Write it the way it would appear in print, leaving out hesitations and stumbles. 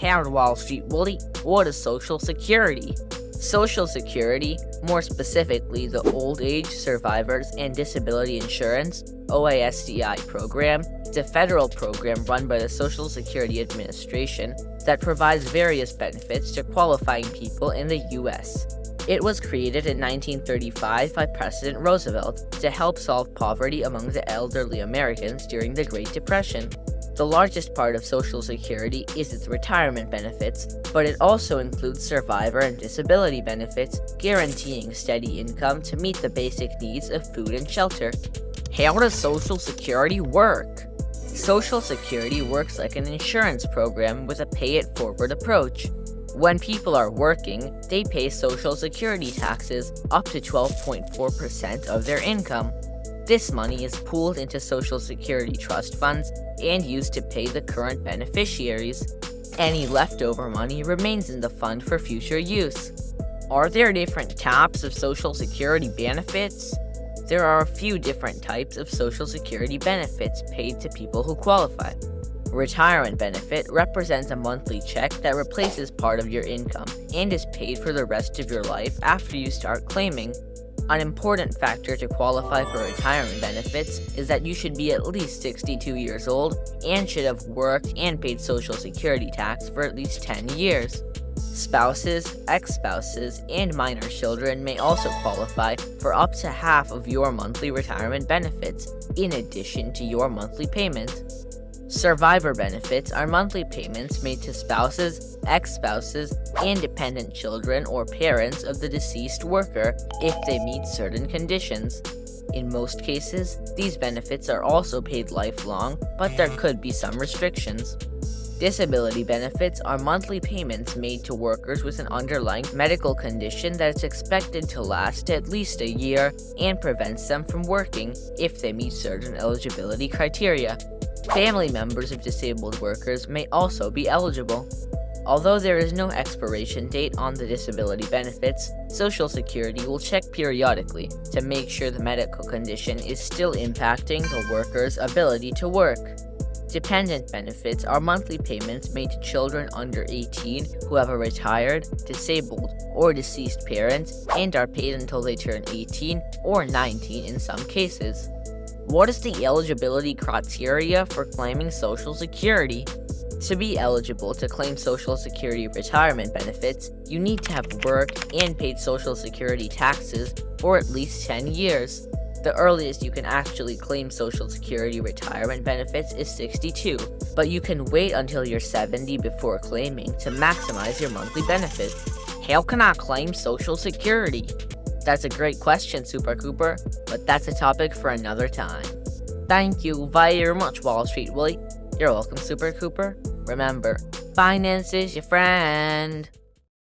How Wall Street Willie, what is Social Security? Social Security, more specifically the Old Age, Survivors, and Disability Insurance (OASDI) program, is a federal program run by the Social Security Administration that provides various benefits to qualifying people in the U.S. It was created in 1935 by President Roosevelt to help solve poverty among the elderly Americans during the Great Depression. The largest part of Social Security is its retirement benefits, but it also includes survivor and disability benefits, guaranteeing steady income to meet the basic needs of food and shelter. How does Social Security work? Social Security works like an insurance program with a pay-it-forward approach. When people are working, they pay Social Security taxes up to 12.4% of their income. This money is pooled into Social Security trust funds and used to pay the current beneficiaries. Any leftover money remains in the fund for future use. Are there different types of Social Security benefits? There are a few different types of Social Security benefits paid to people who qualify. Retirement benefit represents a monthly check that replaces part of your income and is paid for the rest of your life after you start claiming. An important factor to qualify for retirement benefits is that you should be at least 62 years old and should have worked and paid Social Security tax for at least 10 years. Spouses, ex-spouses, and minor children may also qualify for up to half of your monthly retirement benefits, in addition to your monthly payment. Survivor benefits are monthly payments made to spouses, ex-spouses, and dependent children or parents of the deceased worker if they meet certain conditions. In most cases, these benefits are also paid lifelong, but there could be some restrictions. Disability benefits are monthly payments made to workers with an underlying medical condition that is expected to last at least a year and prevents them from working if they meet certain eligibility criteria. Family members of disabled workers may also be eligible. Although there is no expiration date on the disability benefits, Social Security will check periodically to make sure the medical condition is still impacting the worker's ability to work. Dependent benefits are monthly payments made to children under 18 who have a retired, disabled, or deceased parent and are paid until they turn 18 or 19 in some cases. What is the eligibility criteria for claiming Social Security? To be eligible to claim Social Security retirement benefits, you need to have worked and paid Social Security taxes for at least 10 years. The earliest you can actually claim Social Security retirement benefits is 62, but you can wait until you're 70 before claiming to maximize your monthly benefit. How can I claim Social Security? That's a great question, Super Cooper, but that's a topic for another time. Thank you very much, Wall Street Willie. You're welcome, Super Cooper. Remember, finance is your friend.